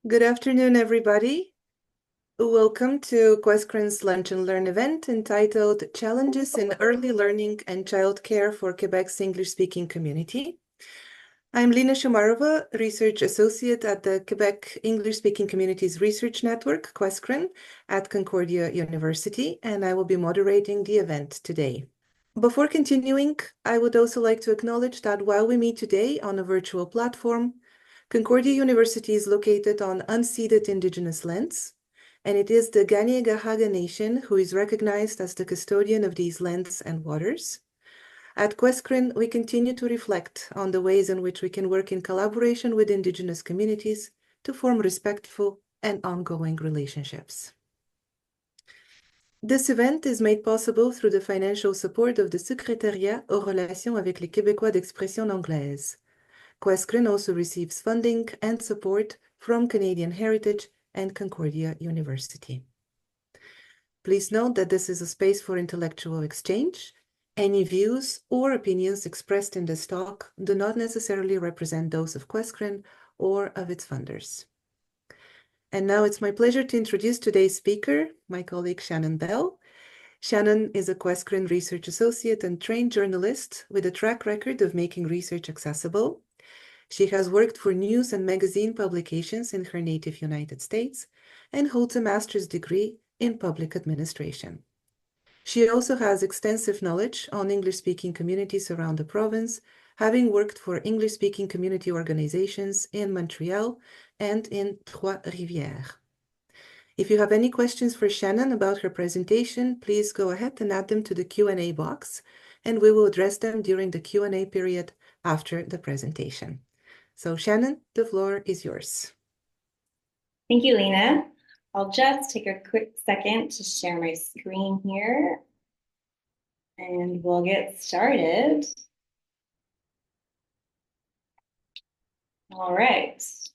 Good afternoon, everybody. Welcome to QUESCREN's Lunch and Learn event entitled Challenges in Early Learning and Childcare for Quebec's English-Speaking Community. I'm Lina Shumarova, Research Associate at the Quebec English-Speaking Communities Research Network, QUESCREN, at Concordia University, and I will be moderating the event today. Before continuing, I would also like to acknowledge that while we meet today on a virtual platform, Concordia University is located on unceded Indigenous lands, and it is the Kanien'kehá:ka Nation who is recognized as the custodian of these lands and waters. At QUESCREN, we continue to reflect on the ways in which we can work in collaboration with Indigenous communities to form respectful and ongoing relationships. This event is made possible through the financial support of the Secrétariat aux relations avec les Québécois d'expression anglaise. QUESCREN also receives funding and support from Canadian Heritage and Concordia University. Please note that this is a space for intellectual exchange. Any views or opinions expressed in this talk do not necessarily represent those of QUESCREN or of its funders. And now it's my pleasure to introduce today's speaker, my colleague Shannon Bell. Shannon is a QUESCREN research associate and trained journalist with a track record of making research accessible. She has worked for news and magazine publications in her native United States and holds a master's degree in public administration. She also has extensive knowledge on English-speaking communities around the province, having worked for English-speaking community organizations in Montreal and in Trois-Rivières. If you have any questions for Shannon about her presentation, please go ahead and add them to the Q&A box, and we will address them during the Q&A period after the presentation. So Shannon, the floor is yours. Thank you, Lena. I'll just take a quick second to share my screen here, and we'll get started. All right, is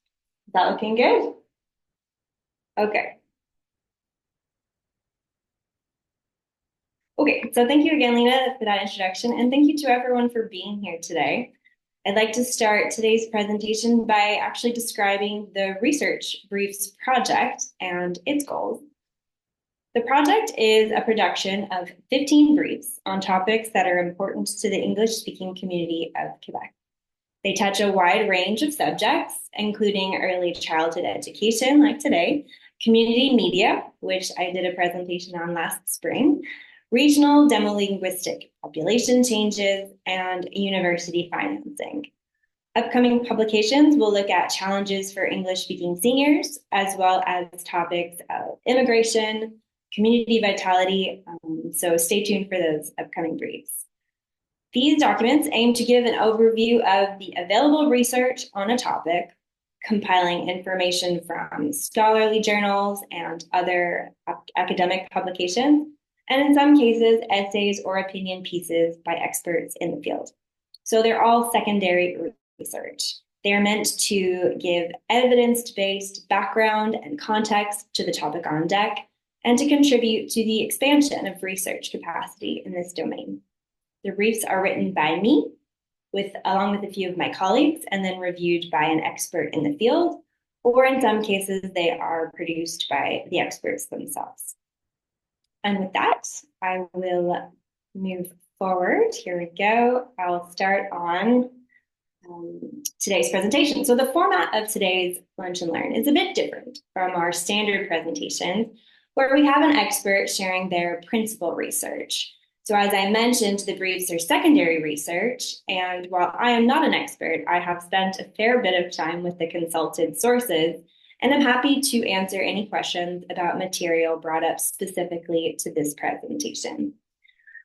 that looking good? Okay. Okay, so thank you again, Lena, for that introduction, and thank you to everyone for being here today. I'd like to start today's presentation by actually describing the Research Briefs project and its goals. The project is a production of 15 briefs on topics that are important to the English-speaking community of Quebec. They touch a wide range of subjects, including early childhood education, like today, community media, which I did a presentation on last spring, regional demolinguistic population changes, and university financing. Upcoming publications will look at challenges for English-speaking seniors, as well as topics of immigration, community vitality, so stay tuned for those upcoming briefs. These documents aim to give an overview of the available research on a topic, compiling information from scholarly journals and other academic publications, and in some cases, essays or opinion pieces by experts in the field. So they're all secondary research. They are meant to give evidence-based background and context to the topic on deck and to contribute to the expansion of research capacity in this domain. The briefs are written by me, along with a few of my colleagues, and then reviewed by an expert in the field, or in some cases, they are produced by the experts themselves. And with that, I will move forward. Here we go. I'll start on today's presentation. So the format of today's Lunch and Learn is a bit different from our standard presentations, where we have an expert sharing their principal research. So as I mentioned, the briefs are secondary research, and while I am not an expert, I have spent a fair bit of time with the consulted sources, and I'm happy to answer any questions about material brought up specifically to this presentation.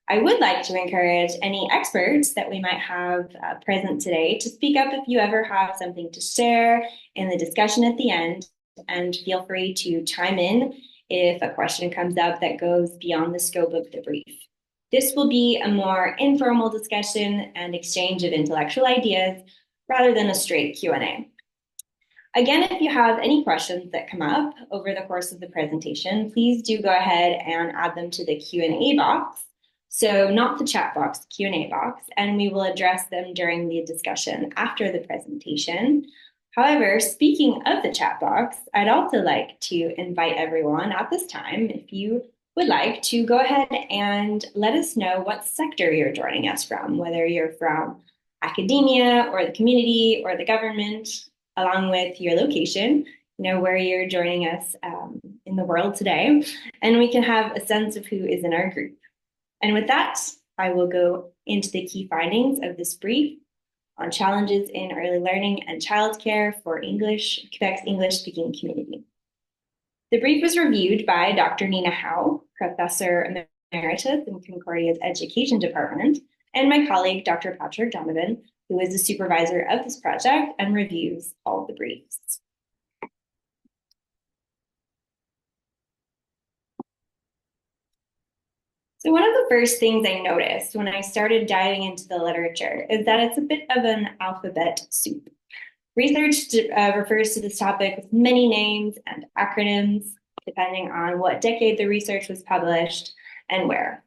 I would like to encourage any experts that we might have present today to speak up if you ever have something to share in the discussion at the end, and feel free to chime in if a question comes up that goes beyond the scope of the brief. This will be a more informal discussion and exchange of intellectual ideas rather than a straight Q&A. Again, if you have any questions that come up over the course of the presentation, please do go ahead and add them to the Q&A box. So not the chat box, Q&A box, and we will address them during the discussion after the presentation. However, speaking of the chat box, I'd also like to invite everyone at this time, if you would like to go ahead and let us know what sector you're joining us from, whether you're from academia or the community or the government, along with your location, where you're joining us in the world today, and we can have a sense of who is in our group. And with that, I will go into the key findings of this brief on challenges in early learning and childcare for Quebec's English-speaking community. The brief was reviewed by Dr. Nina Howe, Professor Emeritus in Concordia's Education Department, and my colleague, Dr. Patrick Donovan, who is the supervisor of this project and reviews all the briefs. So one of the first things I noticed when I started diving into the literature is that it's a bit of an alphabet soup. Research refers to this topic with many names and acronyms, depending on what decade the research was published and where.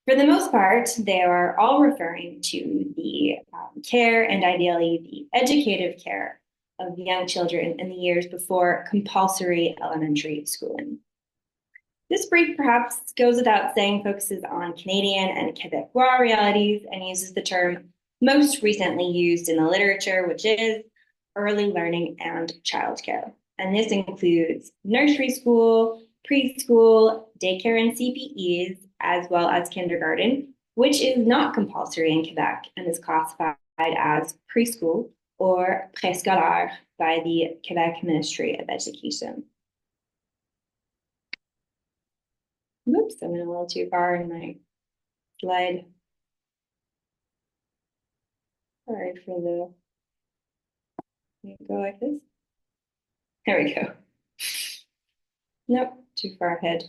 For the most part, they are all referring to the care and ideally the educative care of young children in the years before compulsory elementary schooling. This brief perhaps goes without saying focuses on Canadian and Quebecois realities and uses the term most recently used in the literature, which is early learning and childcare. And this includes nursery school, preschool, daycare and CPEs, as well as kindergarten, which is not compulsory in Quebec and is classified as preschool or préscolaire by the Quebec Ministry of Education. Oops, I went a little too far in my slide. Sorry for the, go like this. There we go. Nope, too far ahead.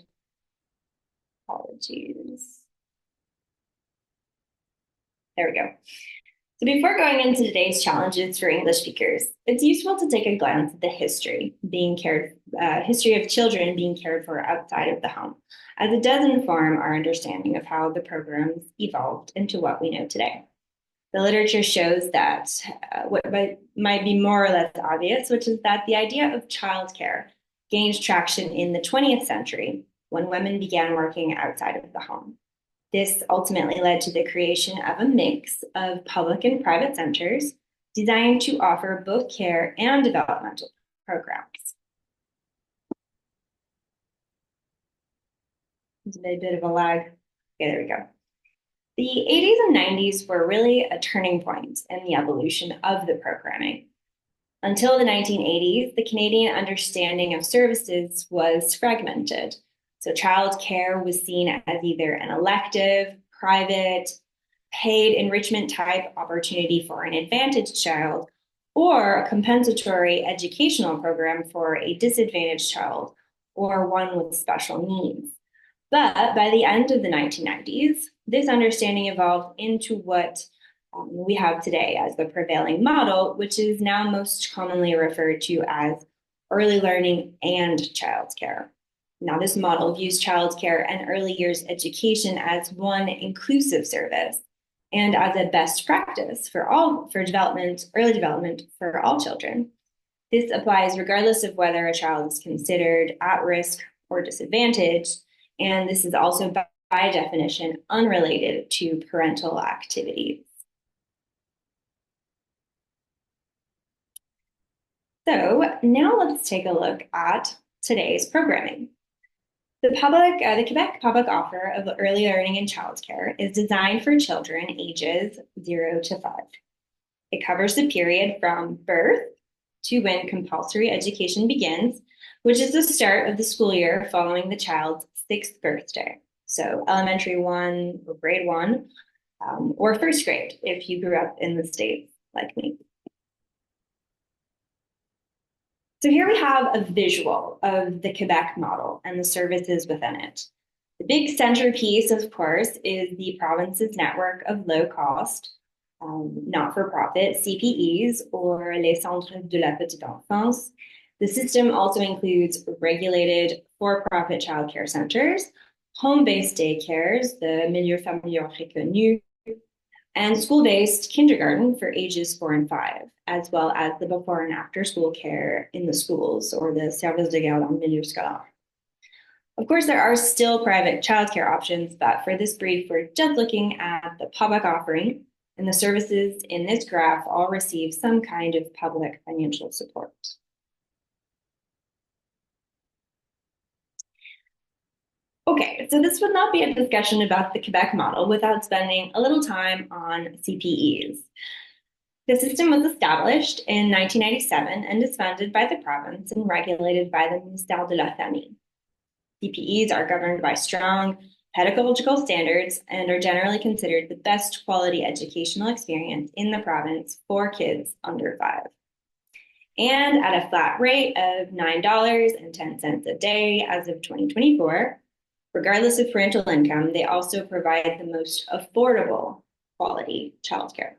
Apologies. There we go. So before going into today's challenges for English speakers, it's useful to take a glance at the history of children being cared for outside of the home, as it does inform our understanding of how the programs evolved into what we know today. The literature shows that what might be more or less obvious, which is that the idea of childcare gained traction in the 20th century when women began working outside of the home. This ultimately led to the creation of a mix of public and private centers designed to offer both care and developmental programs. There's a bit of a lag. Okay, there we go. The 80s and 90s were really a turning point in the evolution of the programming. Until the 1980s, the Canadian understanding of services was fragmented. So childcare was seen as either an elective, private, paid enrichment type opportunity for an advantaged child, or a compensatory educational program for a disadvantaged child, or one with special needs. But by the end of the 1990s, this understanding evolved into what we have today as the prevailing model, which is now most commonly referred to as early learning and childcare. Now, this model views childcare and early years education as one inclusive service and as a best practice for early development for all children. This applies regardless of whether a child is considered at risk or disadvantaged, and this is also by definition unrelated to parental activities. So now let's take a look at today's programming. The Quebec public offer of early learning and childcare is designed for children ages 0 to 5. It covers the period from birth to when compulsory education begins, which is the start of the school year following the child's 6th birthday. So elementary 1 or grade 1, or first grade if you grew up in the States like me. So here we have a visual of the Quebec model and the services within it. The big centerpiece, of course, is the province's network of low-cost, not-for-profit CPEs, or les centres de la petite enfance. The system also includes regulated for-profit childcare centers, home-based daycares, the milieu familial reconnu, and school-based kindergarten for ages 4 and 5, as well as the before and after school care in the schools, or the service de garde en milieu scolaire. Of course, there are still private childcare options, but for this brief, we're just looking at the public offering, and the services in this graph all receive some kind of public financial support. Okay, so this would not be a discussion about the Quebec model without spending a little time on CPEs. The system was established in 1997 and is funded by the province and regulated by the Ministère de la Famille. CPEs are governed by strong pedagogical standards and are generally considered the best quality educational experience in the province for kids under 5. And at a flat rate of $9.10 a day as of 2024, regardless of parental income, they also provide the most affordable quality childcare.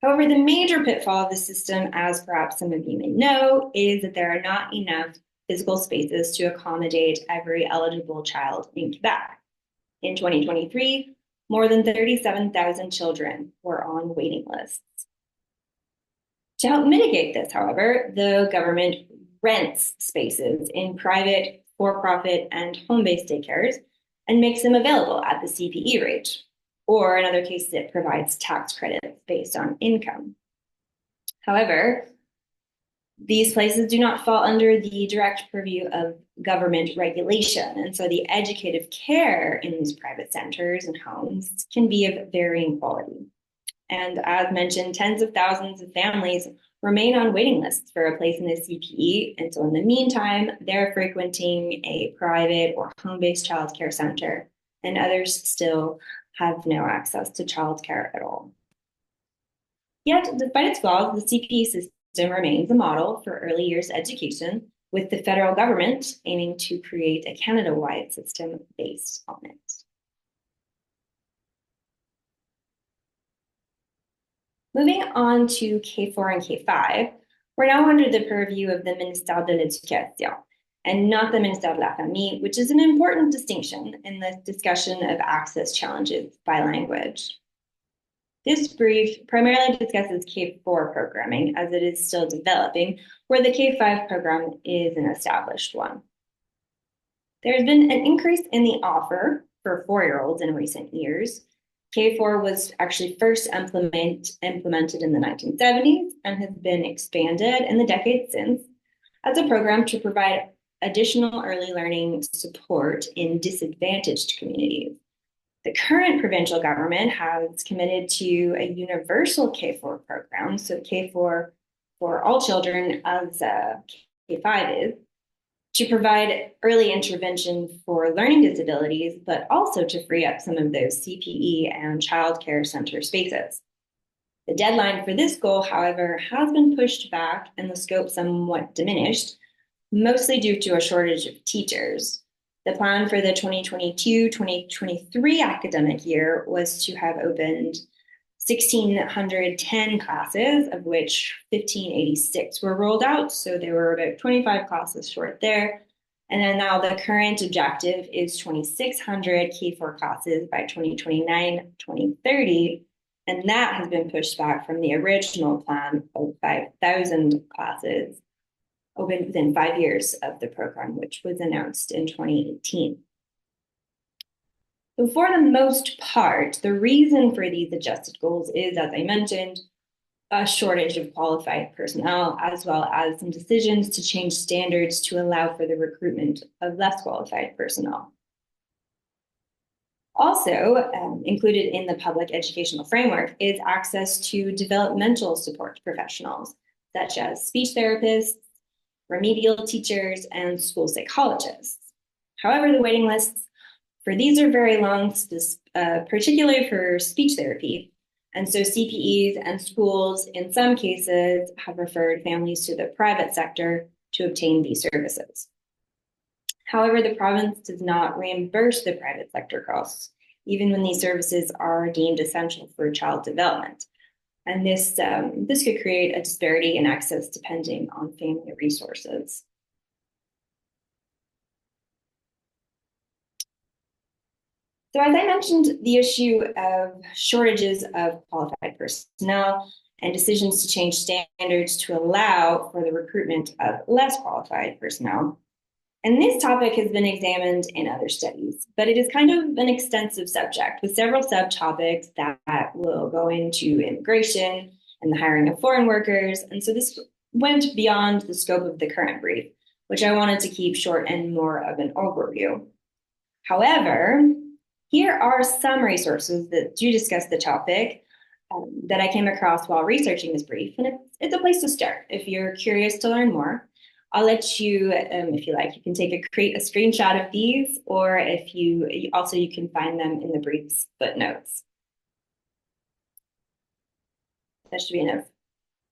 However, the major pitfall of the system, as perhaps some of you may know, is that there are not enough physical spaces to accommodate every eligible child in Quebec. In 2023, more than 37,000 children were on waiting lists. To help mitigate this, however, the government rents spaces in private, for-profit, and home-based daycares and makes them available at the CPE rate, or in other cases, it provides tax credits based on income. However, these places do not fall under the direct purview of government regulation, and so the educative care in these private centers and homes can be of varying quality. And as mentioned, tens of thousands of families remain on waiting lists for a place in the CPE, and so in the meantime, they're frequenting a private or home-based childcare center, and others still have no access to childcare at all. Yet, despite its flaws, the CPE system remains a model for early years education, with the federal government aiming to create a Canada-wide system based on it. Moving on to K4 and K5, we're now under the purview of the Ministère de l'Éducation and not the Ministère de la Famille, which is an important distinction in the discussion of access challenges by language. This brief primarily discusses K4 programming as it is still developing, where the K5 program is an established one. There has been an increase in the offer for 4-year-olds in recent years. K4 was actually first implemented in the 1970s and has been expanded in the decades since as a program to provide additional early learning support in disadvantaged communities. The current provincial government has committed to a universal K4 program, so K4 for all children as K5 is, to provide early intervention for learning disabilities, but also to free up some of those CPE and childcare center spaces. The deadline for this goal, however, has been pushed back and the scope somewhat diminished, mostly due to a shortage of teachers. The plan for the 2022-2023 academic year was to have opened 1,610 classes, of which 1,586 were rolled out. So there were about 25 classes short there. And then now the current objective is 2,600 K4 classes by 2029-2030. And that has been pushed back from the original plan of 5,000 classes opened within 5 years of the program, which was announced in 2018. So for the most part, the reason for these adjusted goals is, as I mentioned, a shortage of qualified personnel, as well as some decisions to change standards to allow for the recruitment of less qualified personnel. Also, included in the public educational framework is access to developmental support professionals, such as speech therapists, remedial teachers, and school psychologists. However, the waiting lists for these are very long, particularly for speech therapy. And so CPEs and schools, in some cases, have referred families to the private sector to obtain these services. However, the province does not reimburse the private sector costs, even when these services are deemed essential for child development. And this could create a disparity in access depending on family resources. So as I mentioned, the issue of shortages of qualified personnel and decisions to change standards to allow for the recruitment of less qualified personnel. And this topic has been examined in other studies, but it is kind of an extensive subject with several subtopics that will go into immigration and the hiring of foreign workers. And so this went beyond the scope of the current brief, which I wanted to keep short and more of an overview. However, here are some resources that do discuss the topic that I came across while researching this brief, and it's a place to start if you're curious to learn more. I'll let you, if you like, you can create a screenshot of these, or if you can find them in the brief's footnotes. That should be enough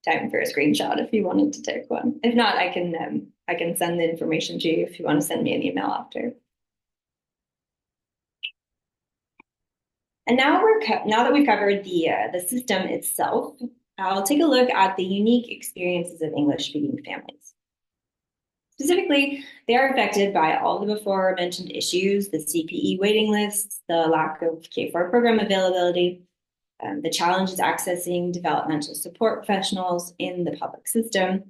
time for a screenshot if you wanted to take one. If not, I can send the information to you if you want to send me an email after. And now that we've covered the system itself, I'll take a look at the unique experiences of English-speaking families. Specifically, they are affected by all the before mentioned issues, the CPE waiting lists, the lack of K4 program availability, the challenges accessing developmental support professionals in the public system,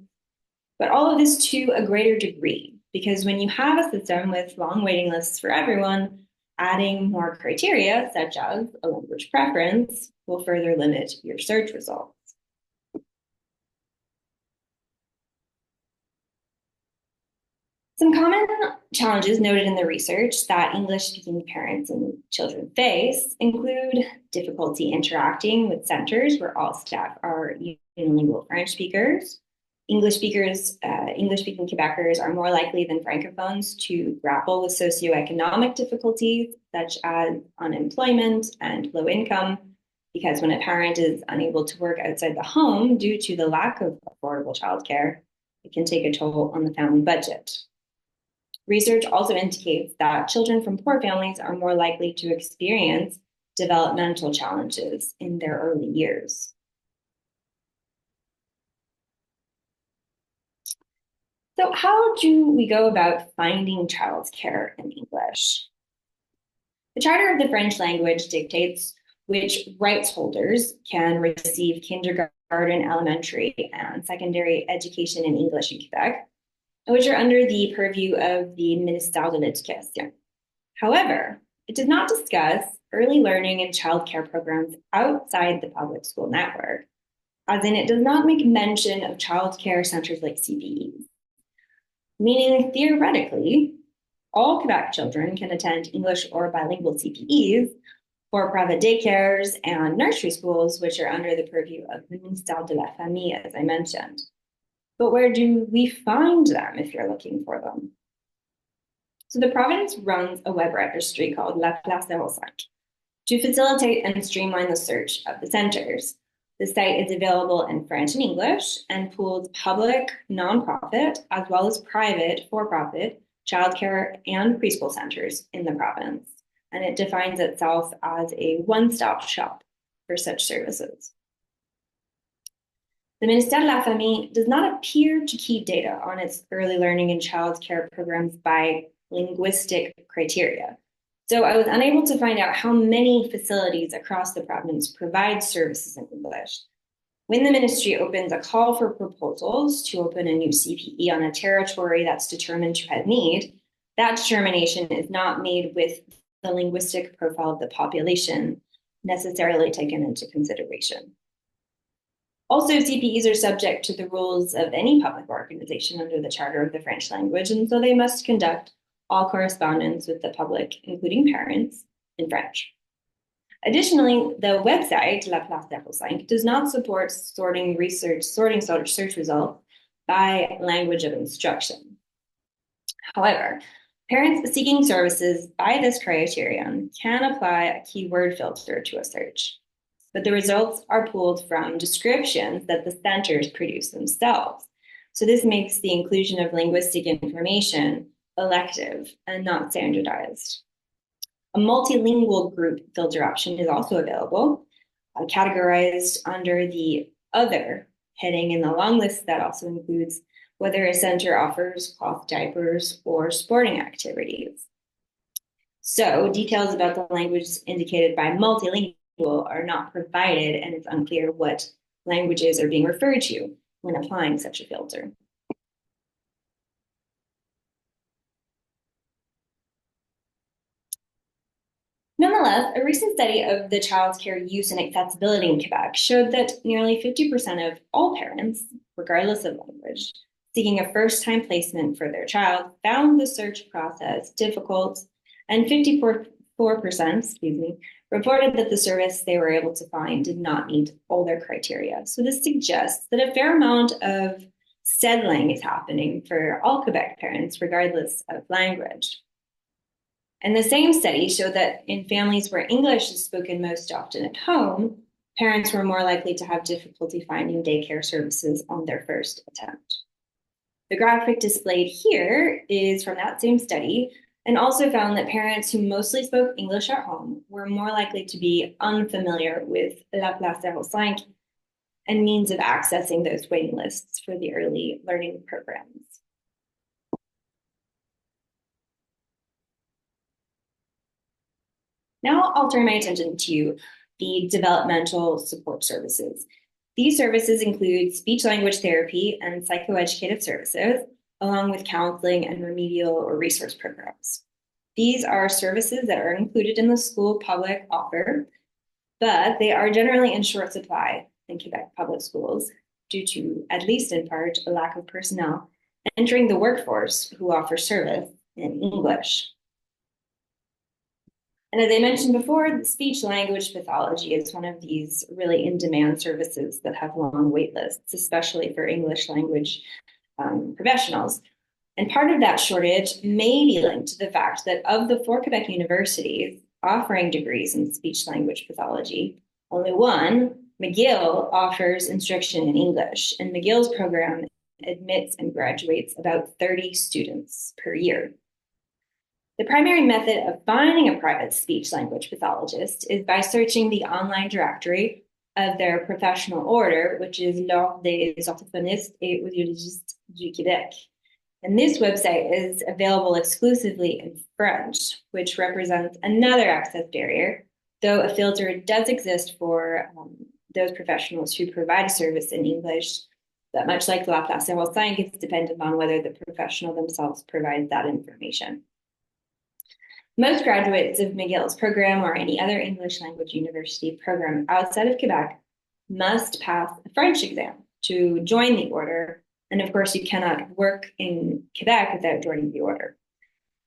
but all of this to a greater degree, because when you have a system with long waiting lists for everyone, adding more criteria, such as a language preference, will further limit your search results. Some common challenges noted in the research that English-speaking parents and children face include difficulty interacting with centers where all staff are unilingual French speakers. English-speaking Quebecers are more likely than Francophones to grapple with socioeconomic difficulties, such as unemployment and low income, because when a parent is unable to work outside the home due to the lack of affordable childcare, it can take a toll on the family budget. Research also indicates that children from poor families are more likely to experience developmental challenges in their early years. So how do we go about finding childcare in English? The Charter of the French language dictates which rights holders can receive kindergarten, elementary, and secondary education in English in Quebec, which are under the purview of the Ministère de l'Éducation. However, it does not discuss early learning and childcare programs outside the public school network, as in it does not make mention of childcare centers like CPEs. Meaning, theoretically, all Quebec children can attend English or bilingual CPEs for private daycares and nursery schools, which are under the purview of the Ministère de la Famille, as I mentioned. But where do we find them if you're looking for them? So the province runs a web registry called La Place 05 to facilitate and streamline the search of the centers. The site is available in French and English and pools public, nonprofit, as well as private, for-profit, childcare and preschool centers in the province. And it defines itself as a one-stop shop for such services. The Ministère de la Famille does not appear to keep data on its early learning and childcare programs by linguistic criteria. So I was unable to find out how many facilities across the province provide services in English. When the ministry opens a call for proposals to open a new CPE on a territory that's determined to have need, that determination is not made with the linguistic profile of the population necessarily taken into consideration. Also, CPEs are subject to the rules of any public organization under the Charter of the French language, and so they must conduct all correspondence with the public, including parents, in French. Additionally, the website, La Place 05, does not support sorting search results by language of instruction. However, parents seeking services by this criterion can apply a keyword filter to a search, but the results are pulled from descriptions that the centers produce themselves. So this makes the inclusion of linguistic information elective and not standardized. A multilingual group filter option is also available, categorized under the other heading in the long list that also includes whether a center offers cloth diapers or sporting activities. So details about the language indicated by multilingual are not provided, and it's unclear what languages are being referred to when applying such a filter. Nonetheless, a recent study of the childcare use and accessibility in Quebec showed that nearly 50% of all parents, regardless of language, seeking a first-time placement for their child found the search process difficult, and 54%, reported that the service they were able to find did not meet all their criteria. So this suggests that a fair amount of settling is happening for all Quebec parents, regardless of language. And the same study showed that in families where English is spoken most often at home, parents were more likely to have difficulty finding daycare services on their first attempt. The graphic displayed here is from that same study, and also found that parents who mostly spoke English at home were more likely to be unfamiliar with La Place 05 and means of accessing those waiting lists for the early learning programs. Now I'll turn my attention to the developmental support services. These services include speech-language therapy and psychoeducative services, along with counseling and remedial or resource programs. These are services that are included in the school public offer, but they are generally in short supply in Quebec public schools due to, at least in part, a lack of personnel entering the workforce who offer service in English. And as I mentioned before, speech language pathology is one of these really in-demand services that have long wait lists, especially for English language professionals. And part of that shortage may be linked to the fact that of the 4 Quebec universities offering degrees in speech language pathology, only one, McGill, offers instruction in English, and McGill's program admits and graduates about 30 students per year. The primary method of finding a private speech language pathologist is by searching the online directory of their professional order, which is l'Ordre des orthophonistes et audiologistes du Québec. And this website is available exclusively in French, which represents another access barrier, though a filter does exist for those professionals who provide a service in English. But much like La Place 05, it's dependent on whether the professional themselves provides that information. Most graduates of McGill's program or any other English language university program outside of Quebec must pass a French exam to join the order. And of course, you cannot work in Quebec without joining the order.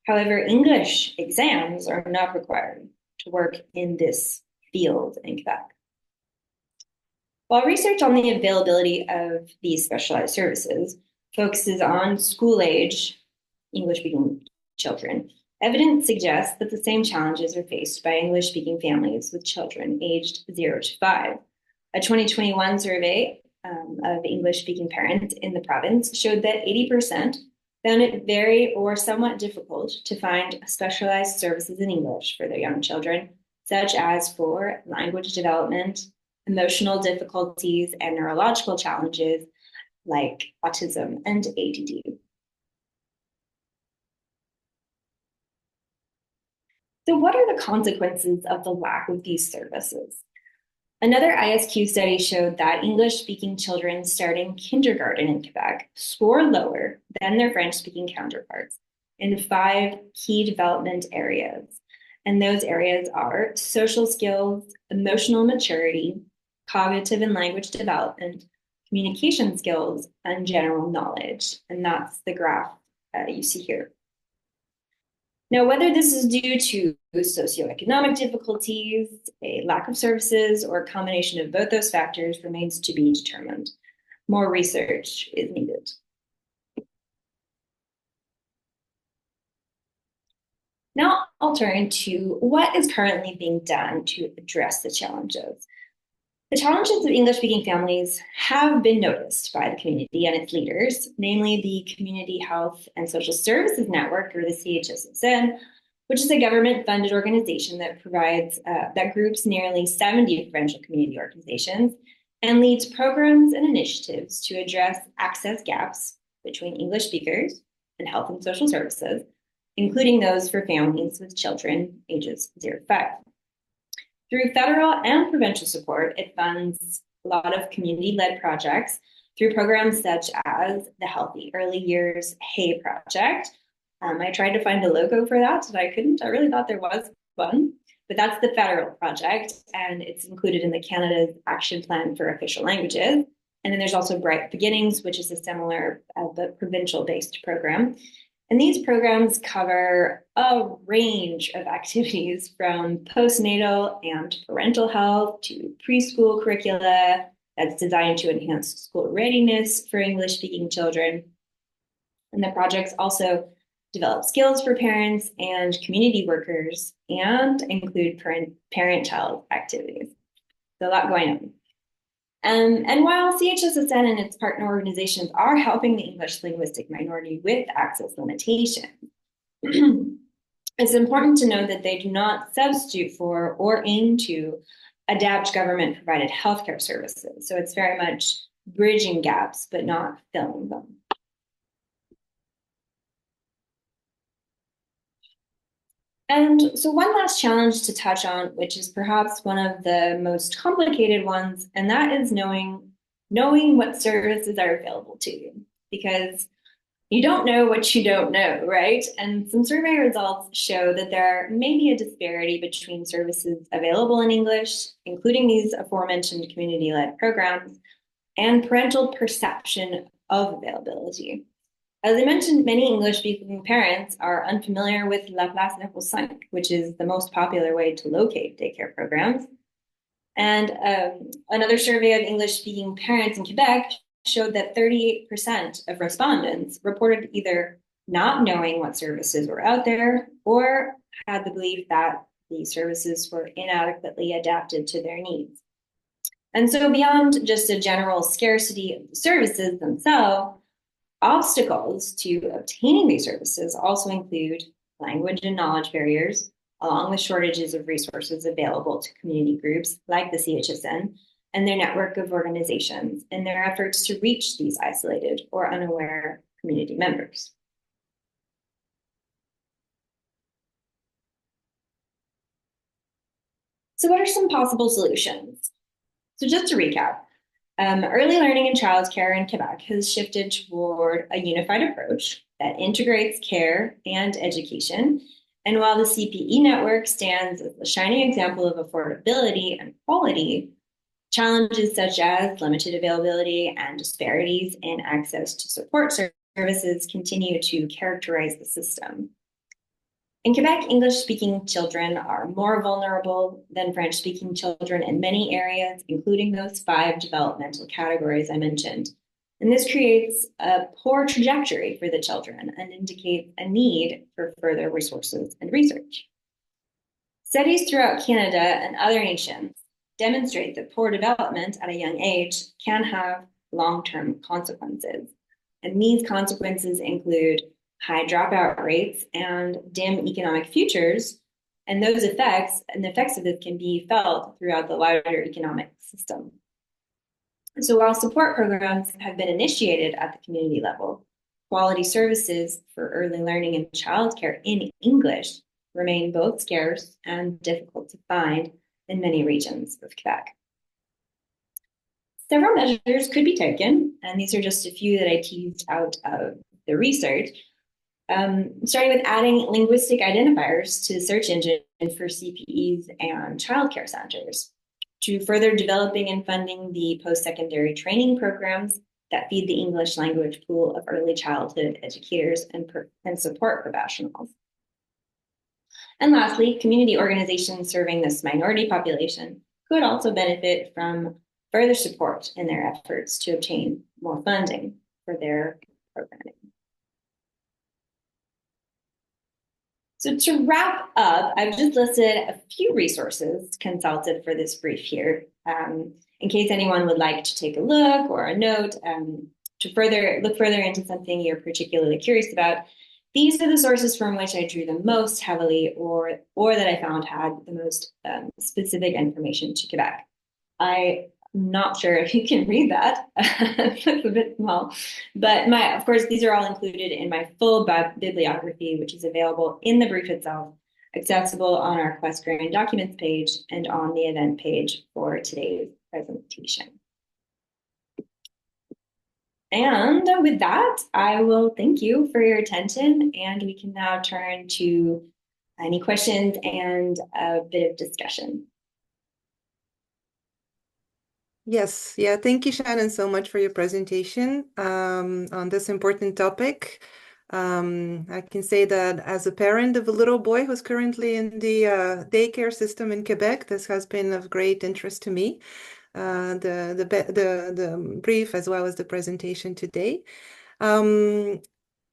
However, English exams are not required to work in this field in Quebec. While research on the availability of these specialized services focuses on school-age English-speaking children, evidence suggests that the same challenges are faced by English-speaking families with children aged 0 to 5. A 2021 survey of English-speaking parents in the province showed that 80% found it very or somewhat difficult to find specialized services in English for their young children, such as for language development, emotional difficulties, and neurological challenges like autism and ADD. So what are the consequences of the lack of these services? Another ISQ study showed that English-speaking children starting kindergarten in Quebec score lower than their French-speaking counterparts in 5 key development areas. And those areas are social skills, emotional maturity, cognitive and language development, communication skills, and general knowledge. And that's the graph you see here. Now, whether this is due to socioeconomic difficulties, a lack of services, or a combination of both those factors remains to be determined. More research is needed. Now I'll turn to what is currently being done to address the challenges. The challenges of English-speaking families have been noticed by the community and its leaders, namely the Community Health and Social Services Network, or the CHSSN, which is a government-funded organization that provides that groups nearly 70 provincial community organizations and leads programs and initiatives to address access gaps between English speakers and health and social services, including those for families with children ages 0 to 5. Through federal and provincial support, it funds a lot of community-led projects through programs such as the Healthy Early Years Hay Project. I tried to find a logo for that, but I couldn't. I really thought there was one, but that's the federal project, and it's included in the Canada's Action Plan for Official Languages. And then there's also Bright Beginnings, which is a similar but provincial-based program. And these programs cover a range of activities from postnatal and parental health to preschool curricula that's designed to enhance school readiness for English-speaking children. And the projects also develop skills for parents and community workers and include parent-child activities. So a lot going on. And while CHSSN and its partner organizations are helping the English linguistic minority with access limitations, it's important to note that they do not substitute for or aim to adapt government-provided healthcare services. So it's very much bridging gaps, but not filling them. And so one last challenge to touch on, which is perhaps one of the most complicated ones, and that is knowing what services are available to you, because you don't know what you don't know, right? And some survey results show that there may be a disparity between services available in English, including these aforementioned community-led programs, and parental perception of availability. As I mentioned, many English-speaking parents are unfamiliar with La Place Neuf, which is the most popular way to locate daycare programs. And another survey of English-speaking parents in Quebec showed that 38% of respondents reported either not knowing what services were out there or had the belief that the services were inadequately adapted to their needs. And so beyond just a general scarcity of the services themselves, obstacles to obtaining these services also include language and knowledge barriers, along with shortages of resources available to community groups like the CHSN and their network of organizations in their efforts to reach these isolated or unaware community members. So what are some possible solutions? So just to recap, early learning and childcare in Quebec has shifted toward a unified approach that integrates care and education. And while the CPE network stands as a shining example of affordability and quality, challenges such as limited availability and disparities in access to support services continue to characterize the system. In Quebec, English-speaking children are more vulnerable than French-speaking children in many areas, including those 5 developmental categories I mentioned. And this creates a poor trajectory for the children and indicates a need for further resources and research. Studies throughout Canada and other nations demonstrate that poor development at a young age can have long-term consequences. And these consequences include high dropout rates and dim economic futures, and those effects and the effects of this can be felt throughout the wider economic system. So while support programs have been initiated at the community level, quality services for early learning and childcare in English remain both scarce and difficult to find in many regions of Quebec. Several measures could be taken, and these are just a few that I teased out of the research. Starting with adding linguistic identifiers to the search engine for CPEs and childcare centers, to further developing and funding the post-secondary training programs that feed the English language pool of early childhood educators and support professionals. And lastly, community organizations serving this minority population could also benefit from further support in their efforts to obtain more funding for their programming. So to wrap up, I've just listed a few resources consulted for this brief here, in case anyone would like to take a look or a note to look further into something you're particularly curious about. These are the sources from which I drew the most heavily or that I found had the most specific information to Quebec. I not sure if you can read that. It's a bit small, but of course, these are all included in my full bibliography, which is available in the brief itself, accessible on our QUESCREN documents page and on the event page for today's presentation. And with that, I will thank you for your attention, and we can now turn to any questions and a bit of discussion. Yes, yeah, thank you, Shannon, so much for your presentation on this important topic. I can say that as a parent of a little boy who's currently in the daycare system in Quebec, this has been of great interest to me. The brief as well as the presentation today.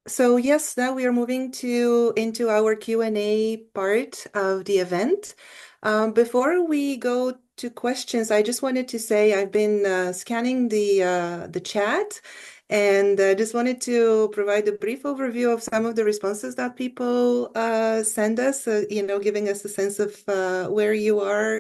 So yes, now we are moving into our Q&A part of the event. Before we go to questions, I just wanted to say I've been scanning the chat, and I just wanted to provide a brief overview of some of the responses that people send us, giving us a sense of where you are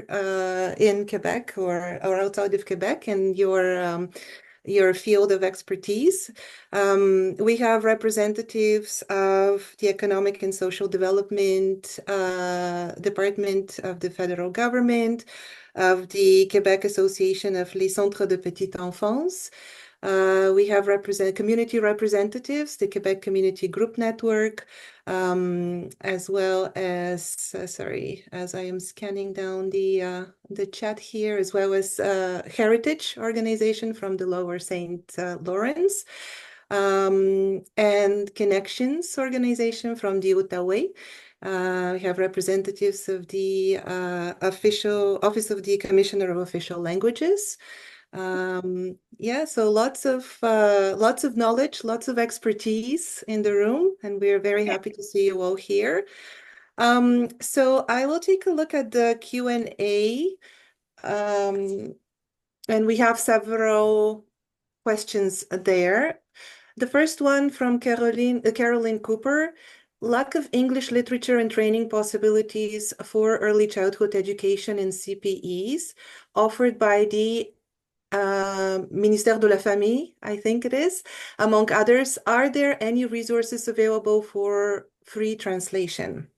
in Quebec or outside of Quebec and your field of expertise. We have representatives of the Economic and Social Development Department of the federal government, of the Quebec Association of les Centres de Petite Enfance. We have community representatives, the Quebec Community Group Network, as well as, as I am scanning down the chat here, as well as Heritage Organization from the Lower St. Lawrence, and Connections Organization from the Outaouais. We have representatives of the Office of the Commissioner of Official Languages. Yeah, so lots of knowledge, lots of expertise in the room, and we're very happy to see you all here. So I will take a look at the Q&A, and we have several questions there. The first one from Caroline Cooper: lack of English literature and training possibilities for early childhood education in CPEs offered by the Ministère de la Famille, I think it is, among others. Are there any resources available for free translation?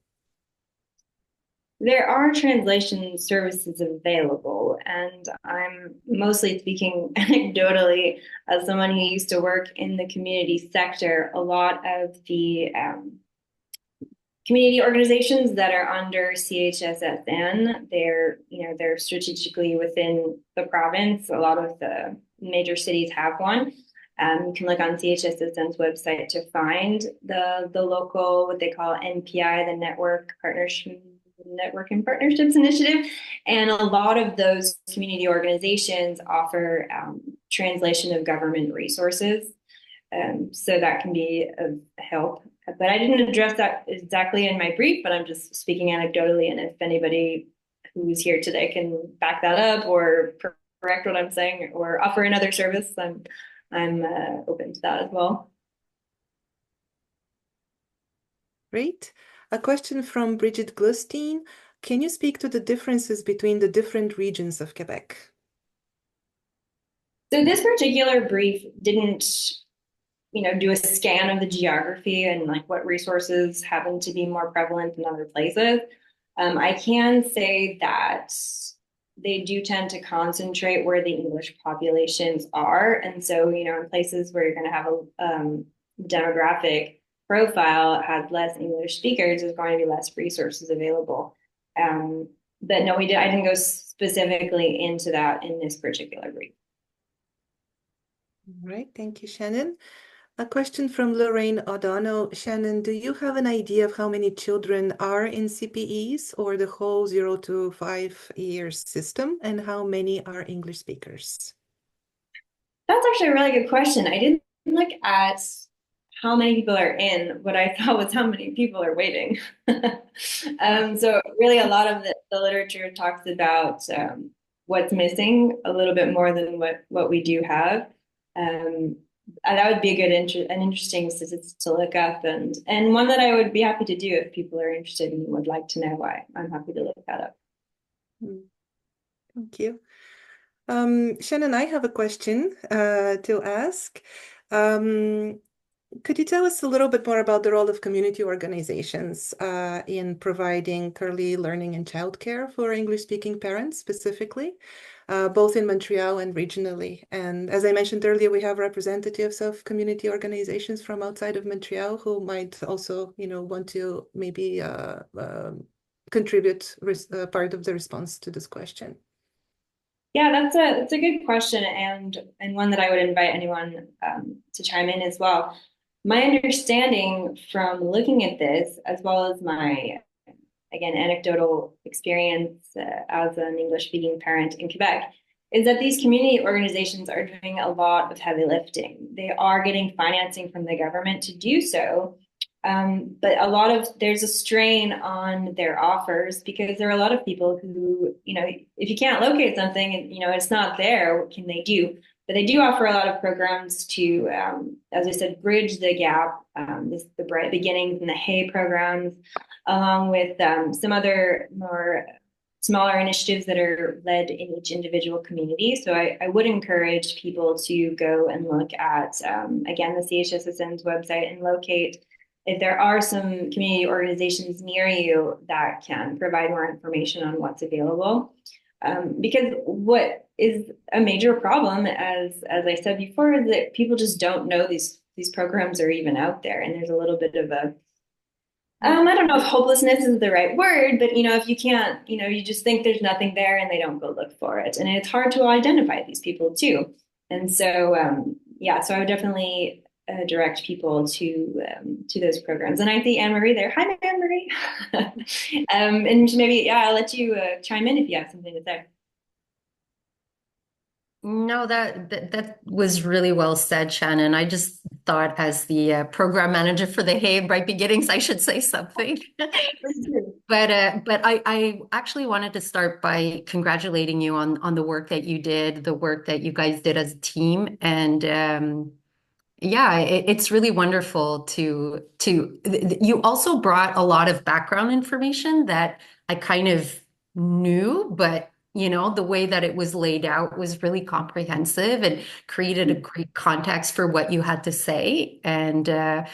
There are translation services available, and I'm mostly speaking anecdotally as someone who used to work in the community sector. A lot of the community organizations that are under CHSSN, they're strategically within the province. A lot of the major cities have one. You can look on CHSSN's website to find the local, what they call NPI, the Network and Partnerships Initiative. And a lot of those community organizations offer translation of government resources. So that can be of help. But I didn't address that exactly in my brief, but I'm just speaking anecdotally. And if anybody who's here today can back that up or correct what I'm saying or offer another service, I'm open to that as well. Great. A question from Bridget Glustein: can you speak to the differences between the different regions of Quebec? So this particular brief didn't do a scan of the geography and like what resources happen to be more prevalent in other places. I can say that they do tend to concentrate where the English populations are. And so, in places where you're going to have a demographic profile has less English speakers, there's going to be less resources available. But no, I didn't go specifically into that in this particular brief. All right, thank you, Shannon. A question from Lorraine O'Donnell: Shannon, do you have an idea of how many children are in CPEs or the whole 0 to 5 years system, and how many are English speakers? That's actually a really good question. I didn't look at how many people are in. What I thought was how many people are waiting. So really a lot of the literature talks about what's missing a little bit more than what we do have. That would be an interesting statistic to look up, and one that I would be happy to do if people are interested and would like to know why. I'm happy to look that up. Thank you. Shannon, I have a question to ask. Um, could you tell us a little bit more about the role of community organizations in providing early learning and childcare for English-speaking parents specifically, both in Montreal and regionally? And as I mentioned earlier, we have representatives of community organizations from outside of Montreal who might also, want to maybe contribute part of the response to this question. Yeah, that's a good question and one that I would invite anyone to chime in as well. My understanding from looking at this, as well as my again anecdotal experience as an English speaking parent in Quebec, is that these community organizations are doing a lot of heavy lifting. They are getting financing from the government to do so. But there's a strain on their offers because there are a lot of people who, if you can't locate something and, it's not there, what can they do? But they do offer a lot of programs to, as I said, bridge the gap, the Bright Beginnings and the Hay programs, along with some other more smaller initiatives that are led in each individual community. So I would encourage people to go and look at, again, the CHSSN's website and locate if there are some community organizations near you that can provide more information on what's available. Because what is a major problem, as I said before, is that people just don't know these programs are even out there, and there's a little bit of a I don't know if hopelessness is the right word, but if you can't, you just think there's nothing there, and they don't go look for it, and it's hard to identify these people too. And so, yeah, so I would definitely direct people to those programs. And I see Anne Marie there. Hi, Anne Marie. And maybe I'll let you chime in if you have something to say. No, that was really well said, Shannon. I just thought, as the program manager for the Hay Bright Beginnings, I should say something. But I actually wanted to start by congratulating you on the work that you did, the work that you guys did as a team, and yeah, it's really wonderful you also brought a lot of background information that I kind of knew, but the way that it was laid out was really comprehensive and created a great context for what you had to say. And I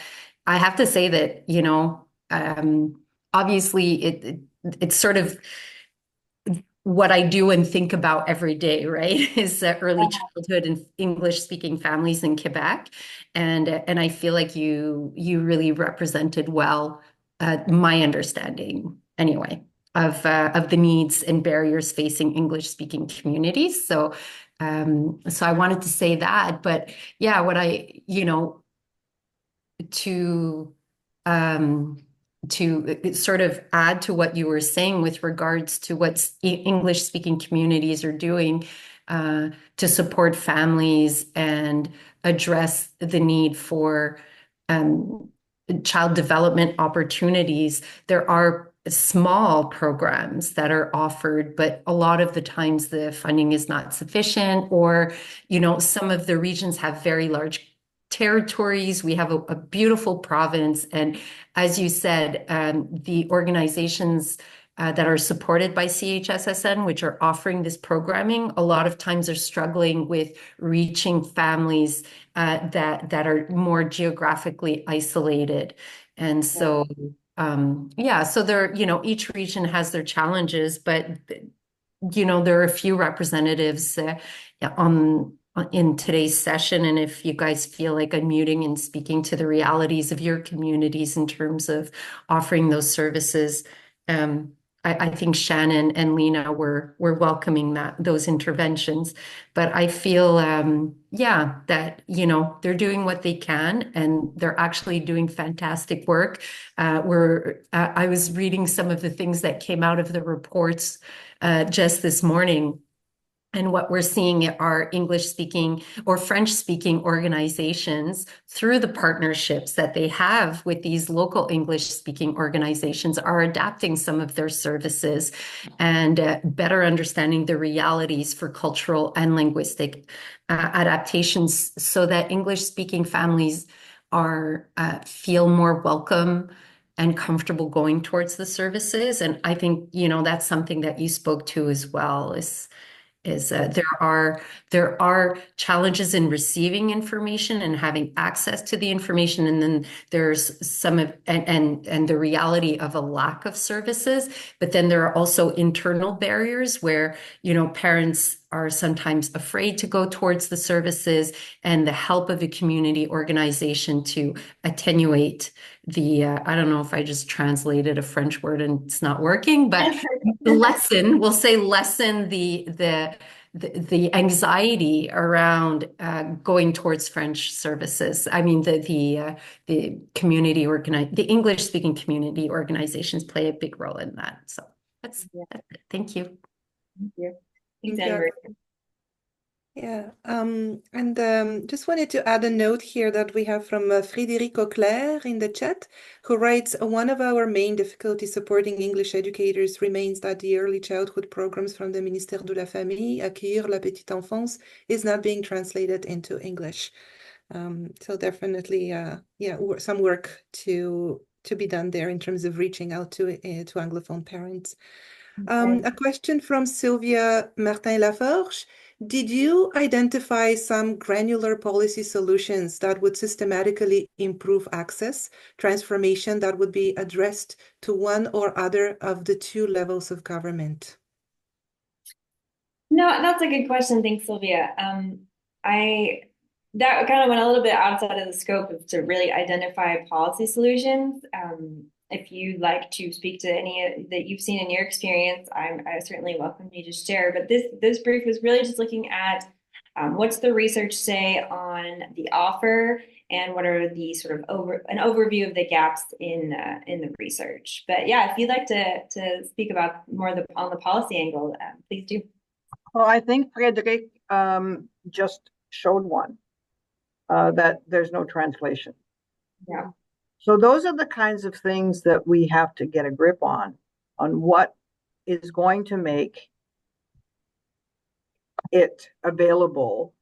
have to say that, obviously it's sort of what I do and think about every day, right? Is early childhood and English speaking families in Quebec. And I feel like you really represented well my understanding anyway of the needs and barriers facing English speaking communities. So I wanted to say that, but yeah, to sort of add to what you were saying with regards to what English speaking communities are doing to support families and address the need for child development opportunities. There are small programs that are offered, but a lot of the times the funding is not sufficient, or, some of the regions have very large territories. We have a beautiful province. And as you said, the organizations that are supported by CHSSN, which are offering this programming, a lot of times are struggling with reaching families that are more geographically isolated. And so, yeah, so each region has their challenges, but, there are a few representatives in today's session. And if you guys feel like unmuting and speaking to the realities of your communities in terms of offering those services, I think Shannon and Lena were welcoming those interventions. But I feel, yeah, that, they're doing what they can, and they're actually doing fantastic work. I was reading some of the things that came out of the reports just this morning. And what we're seeing are English speaking or French speaking organizations, through the partnerships that they have with these local English speaking organizations, are adapting some of their services and better understanding the realities for cultural and linguistic adaptations, so that English speaking families feel more welcome and comfortable going towards the services. And I think, that's something that you spoke to as well, is there are challenges in receiving information and having access to the information, and then there's some of and the reality of a lack of services. But then there are also internal barriers where, you know, parents are sometimes afraid to go towards the services, and the help of a community organization to attenuate the I don't know if I just translated a French word and it's not working, but we'll say lessen the anxiety around going towards French services. I mean, the the English speaking community organizations play a big role in that. So that's it. Thank you. Thank you. Thanks, Yeah. Anne-Marie. Yeah, and just wanted to add a note here that we have from Frédéric Auclair in the chat, who writes, one of our main difficulties supporting English educators remains that the early childhood programs from the Ministère de la Famille, Accueillir la Petite Enfance, is not being translated into English. So definitely, yeah, some work to be done there in terms of reaching out to Anglophone parents. A question from Sylvia Martin-Laforge. Did you identify some granular policy solutions that would systematically improve access, transformation that would be addressed to one or other of the two levels of government? No, that's a good question. Thanks, Sylvia. That kind of went a little bit outside of the scope of to really identify policy solutions. If you'd like to speak to any that you've seen in your experience, I certainly welcome you to share. But this brief was really just looking at what's the research say on the offer, and what are the sort of an overview of the gaps in the research. But yeah, if you'd like to speak about more on the policy angle, please do. Well, I think Frédéric just showed one that there's no translation. Yeah. So those are the kinds of things that we have to get a grip on what is going to make it available.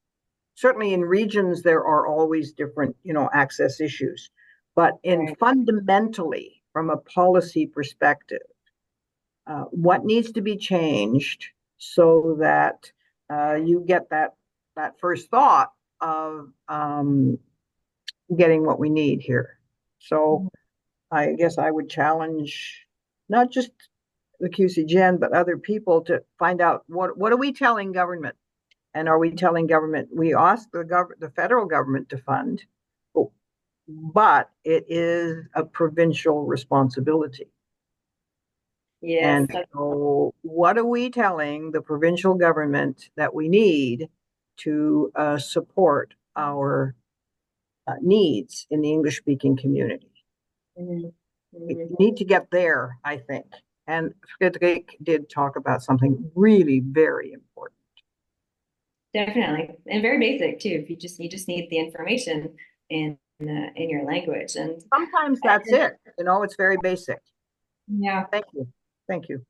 Certainly in regions, there are always different, access issues, but fundamentally, from a policy perspective, what needs to be changed so that you get that first thought of getting what we need here. So I guess I would challenge not just the QCGen, but other people to find out what are we telling government? And are we telling government, we ask the federal government to fund, but it is a provincial responsibility. Yes. And so what are we telling the provincial government that we need to support our needs in the English-speaking community? We need to get there, I think. And Frédéric did talk about something really very important. Definitely, and very basic too. If you just need the information in your language, and sometimes that's it. It's very basic. Yeah. Thank you. Thank you.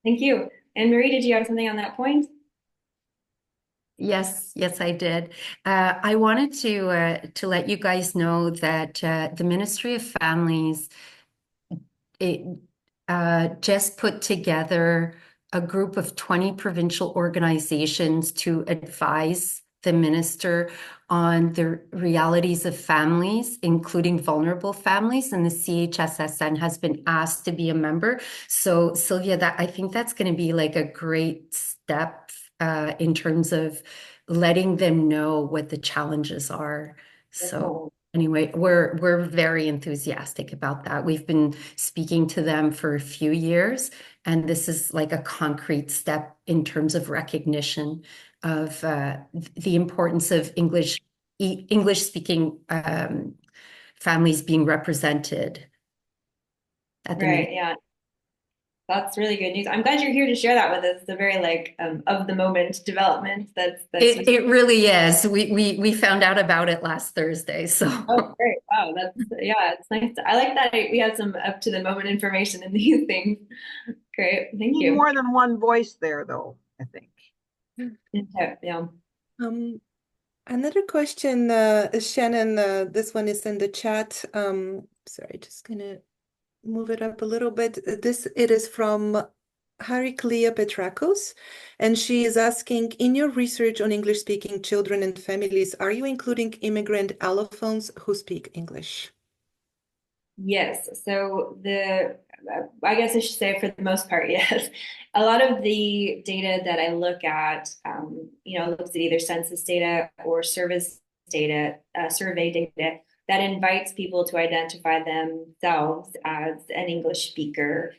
Thank you. Anne-Marie, did you have something on that point? Yes, I did. I wanted to let you guys know that the Ministry of Families just put together a group of 20 provincial organizations to advise the minister on the realities of families, including vulnerable families, and the CHSSN has been asked to be a member. So Sylvia, I think that's going to be like a great step in terms of letting them know what the challenges are. So anyway, we're very enthusiastic about that. We've been speaking to them for a few years, and this is like a concrete step in terms of recognition of the importance of English-speaking families being represented. Right, yeah. That's really good news. I'm glad you're here to share that with us. It's a very of the moment development. It really is. We found out about it last Thursday. So great. Wow, it's nice. I like that we have some up to the moment information in these things. Great. Thank you. More than one voice there though, I think. Yeah. Another question, Shannon, this one is in the chat. Sorry, just gonna move it up a little bit. It is from Hariklia Petrakos, and she is asking, in your research on English-speaking children and families, are you including immigrant allophones who speak English? Yes, so I guess I should say for the most part, yes. A lot of the data that I look at, looks at either census data or service data, survey data that invites people to identify themselves as an English speaker,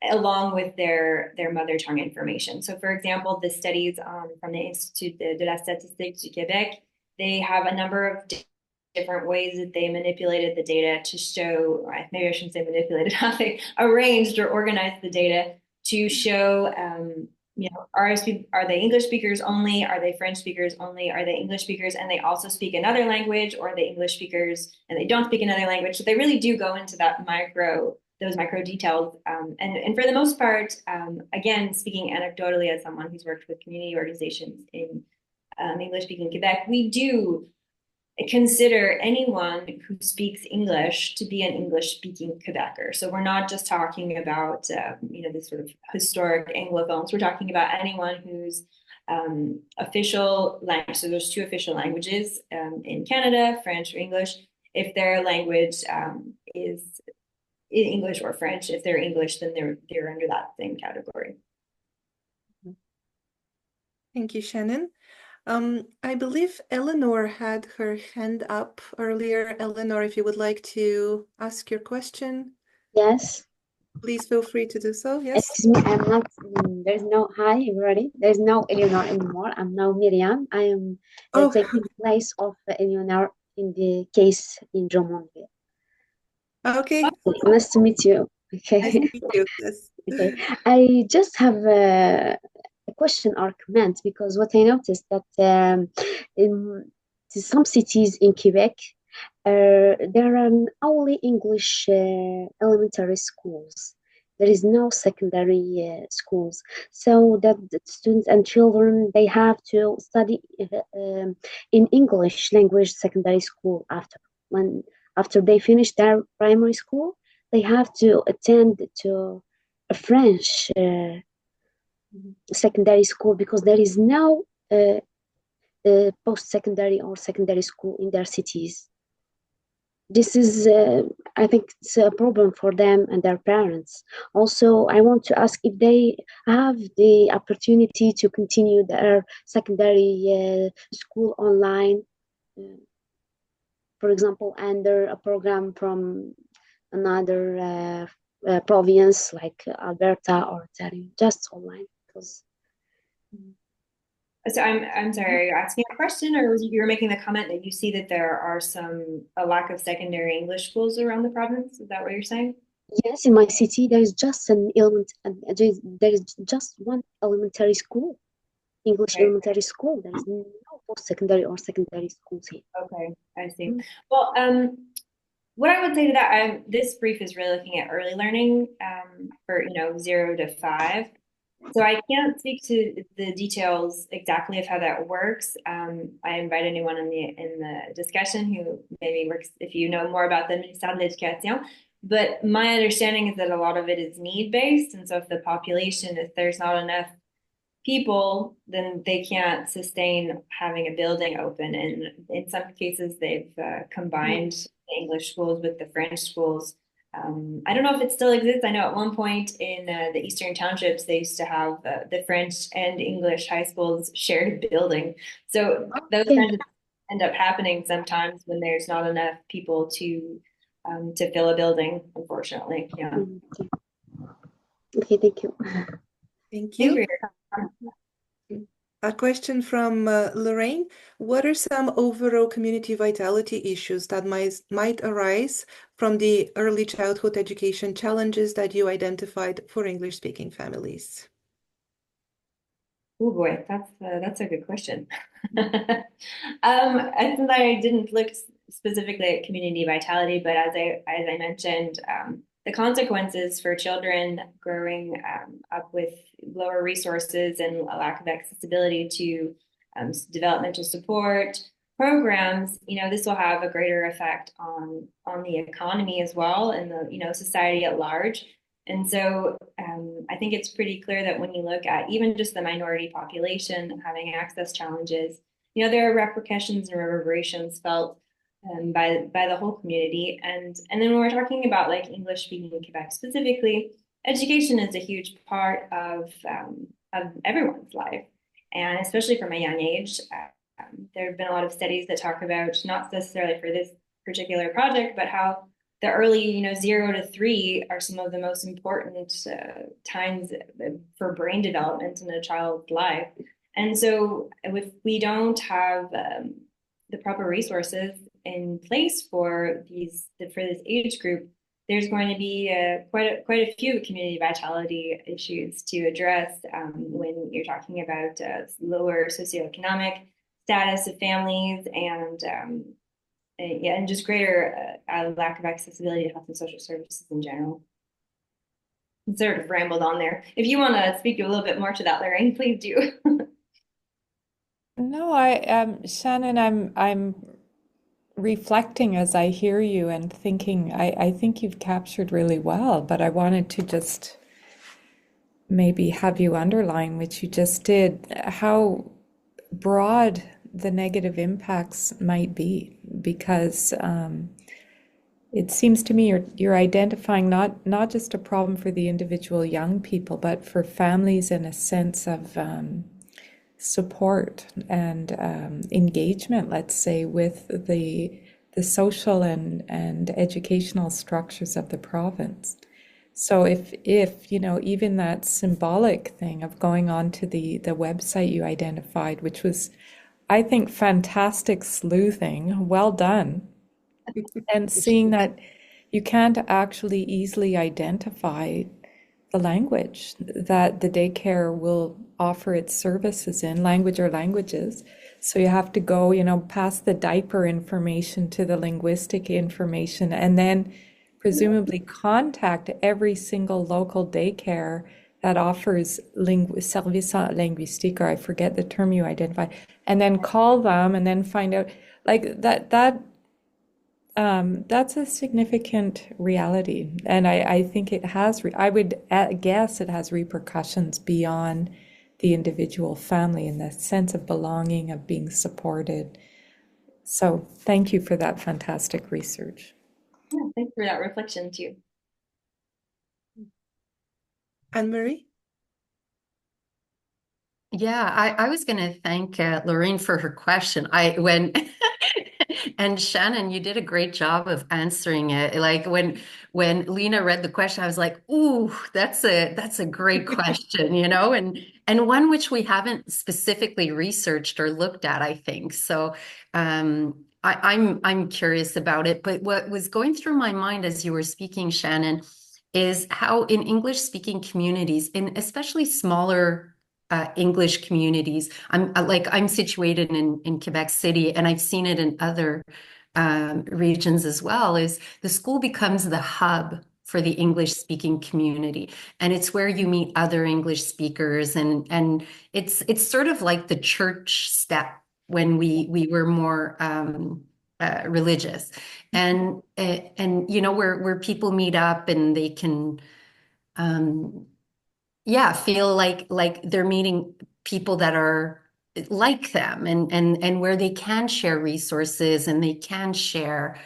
along with their mother tongue information. So, for example, the studies from the Institut de la Statistique du Québec, they have a number of different ways that they manipulated the data to show, maybe I shouldn't say manipulated, how they arranged or organized the data to show, are they English speakers only? Are they French speakers only? Are they English speakers and they also speak another language? Or are they English speakers and they don't speak another language? So they really do go into those micro details. And for the most part, again, speaking anecdotally as someone who's worked with community organizations in English-speaking Quebec, we do consider anyone who speaks English to be an English-speaking Quebecer. So we're not just talking about, this sort of historic Anglophones. We're talking about anyone whose official language, so there's two official languages in Canada, French or English. If their language is in English or French, if they're English, then they're under that same category. Thank you, Shannon. I believe Eleanor had her hand up earlier. Eleanor, if you would like to ask your question, Yes. please feel free to do so. Yes. Excuse me, I'm not, there's no, hi everybody. There's no Eleanor anymore. I'm now Miriam. I am taking place of Eleanor in the case in Drummondville. Okay. Nice to meet you. Okay. Nice to meet you. Yes. Okay. I just have a question or comment because what I noticed that in some cities in Quebec, there are only English elementary schools. There is no secondary schools, so that the students and children they have to study in English language secondary school after they finish their primary school. They have to attend to a French secondary school because there is no post-secondary or secondary school in their cities. This is, I think, it's a problem for them and their parents. Also, I want to ask if they have the opportunity to continue their secondary school online, for example, under a program from another province like Alberta or Ontario, just online. Because So I'm sorry, are you asking a question or you were making the comment that you see that there are a lack of secondary English schools around the province? Is that what you're saying? yes, in my city there is just there is just one elementary school, English elementary school. There is no post-secondary or secondary schools here. Okay, I see. Well, what I would say to that, this brief is really looking at early learning for 0 to 5. So I can't speak to the details exactly of how that works. I invite anyone in the discussion who maybe works, if you know more about the Ministère de l'Éducation. But my understanding is that a lot of it is need-based. And so if the population, if there's not enough people, then they can't sustain having a building open. And in some cases, they've combined the English schools with the French schools. I don't know if it still exists. I know at one point in the Eastern Townships, they used to have the French and English high schools shared a building. So those kinds of end up happening sometimes when there's not enough people to fill a building, unfortunately. Yeah. Okay, thank you. Thank you. A question from Lorraine. What are some overall community vitality issues that might arise from the early childhood education challenges that you identified for English-speaking families? Oh boy, that's a good question. Since I didn't look specifically at community vitality, but as I mentioned, the consequences for children growing up with lower resources and a lack of accessibility to developmental support programs, this will have a greater effect on the economy as well and the society at large. And so I think it's pretty clear that when you look at even just the minority population having access challenges, you know, there are repercussions and reverberations felt by the whole community. And then when we're talking about like English speaking in Quebec specifically, education is a huge part of everyone's life. And especially from a young age, there have been a lot of studies that talk about, not necessarily for this particular project, but how the early, you know, 0 to 3 are some of the most important times for brain development in a child's life. And so if we don't have the proper resources in place for this age group, there's going to be quite a few community vitality issues to address when you're talking about lower socioeconomic status of families and just greater lack of accessibility to health and social services in general. I sort of rambled on there. If you want to speak a little bit more to that, Lorraine, please do. No, Shannon, I'm reflecting as I hear you and thinking, I think you've captured really well, but I wanted to just maybe have you underline, which you just did, how broad the negative impacts might be, because it seems to me you're identifying not just a problem for the individual young people, but for families in a sense of support and engagement, let's say, with the social and educational structures of the province. So if you know, even that symbolic thing of going on to the website you identified, which was, I think, fantastic sleuthing, well done, and seeing that you can't actually easily identify the language that the daycare will offer its services in, language or languages. So you have to go, you know, past the diaper information to the linguistic information, and then presumably contact every single local daycare that offers service linguistique, or I forget the term you identified, and then call them and then find out like that that's a significant reality. And I think it has, I would guess it has repercussions beyond the individual family in the sense of belonging, of being supported. So thank you for that fantastic research. Yeah, thanks for that reflection too. Anne-Marie? Yeah, I was going to thank Lorraine for her question. And Shannon, you did a great job of answering it. Like when Lena read the question, I was like, "Ooh, that's a great question," you know, and one which we haven't specifically researched or looked at, I think. So I'm curious about it. But what was going through my mind as you were speaking, Shannon, is how in English-speaking communities, in especially smaller English communities. I'm situated in Quebec City, and I've seen it in other regions as well, is the school becomes the hub for the English speaking community. And it's where you meet other English speakers, and it's sort of like the church step when we were more religious. And you know, where people meet up and they can feel like they're meeting people that are like them, and where they can share resources and they can share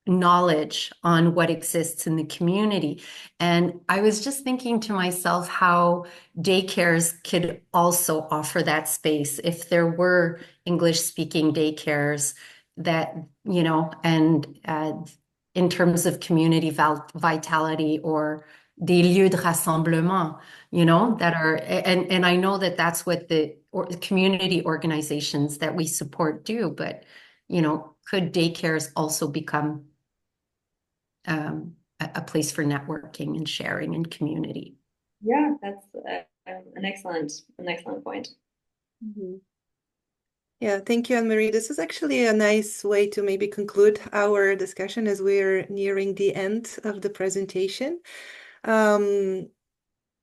knowledge on what exists in the community. And I was just thinking to myself how daycares could also offer that space if there were English speaking daycares that, you know, and in terms of community vitality, or des lieux de rassemblement, you know, that are, and I know that that's what the community organizations that we support do, but, you know, could daycares also become a place for networking and sharing and community? Yeah, that's an excellent point. Mm-hmm. Yeah, thank you, Anne-Marie. This is actually a nice way to maybe conclude our discussion as we're nearing the end of the presentation.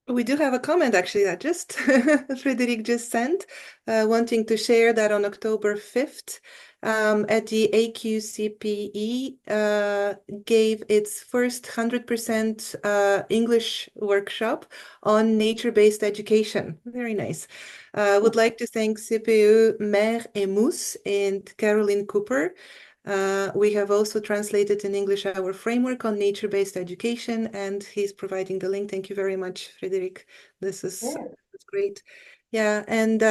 We do have a comment actually that just Frédéric just sent, wanting to share that on October 5th, at the AQCPE gave its first 100% English workshop on nature-based education. Very nice. Would like to thank CPE Mer et Mousse and Caroline Cooper. We have also translated in English our framework on nature-based education, and he's providing the link. Thank you very much, Frédéric. This is great. Yeah, and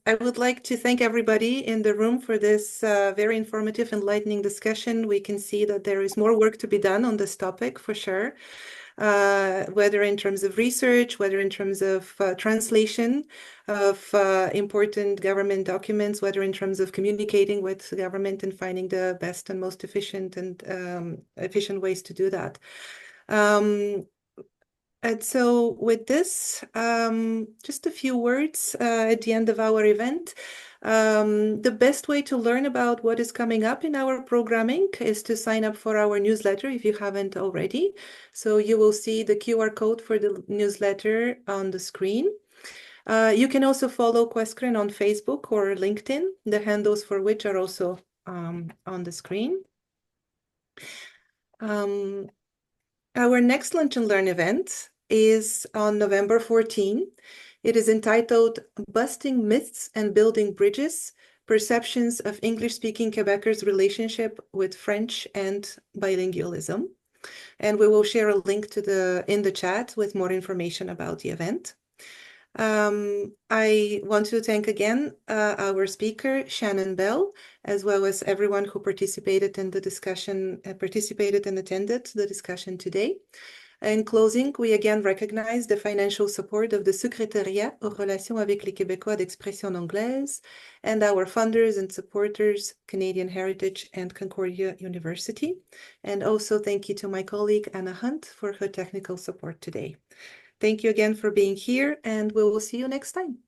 I would like to thank everybody in the room for this very informative, enlightening discussion. We can see that there is more work to be done on this topic for sure. Whether in terms of research, whether in terms of translation of important government documents, whether in terms of communicating with the government and finding the best and most efficient and efficient ways to do that. And so with this, just a few words at the end of our event. The best way to learn about what is coming up in our programming is to sign up for our newsletter if you haven't already. So you will see the QR code for the newsletter on the screen. You can also follow QUESCREN on Facebook or LinkedIn, the handles for which are also on the screen. Our next Lunch and Learn event is on November 14. It is entitled Busting Myths and Building Bridges, Perceptions of English-Speaking Quebecers' Relationship with French and Bilingualism. And we will share a link to in the chat with more information about the event. I want to thank again our speaker, Shannon Bell, as well as everyone who participated in the discussion, participated and attended the discussion today. In closing, we again recognize the financial support of the Secrétariat aux relations avec les Québécois d'expression anglaise and our funders and supporters, Canadian Heritage and Concordia University. And also thank you to my colleague, Anna Hunt, for her technical support today. Thank you again for being here, and we will see you next time.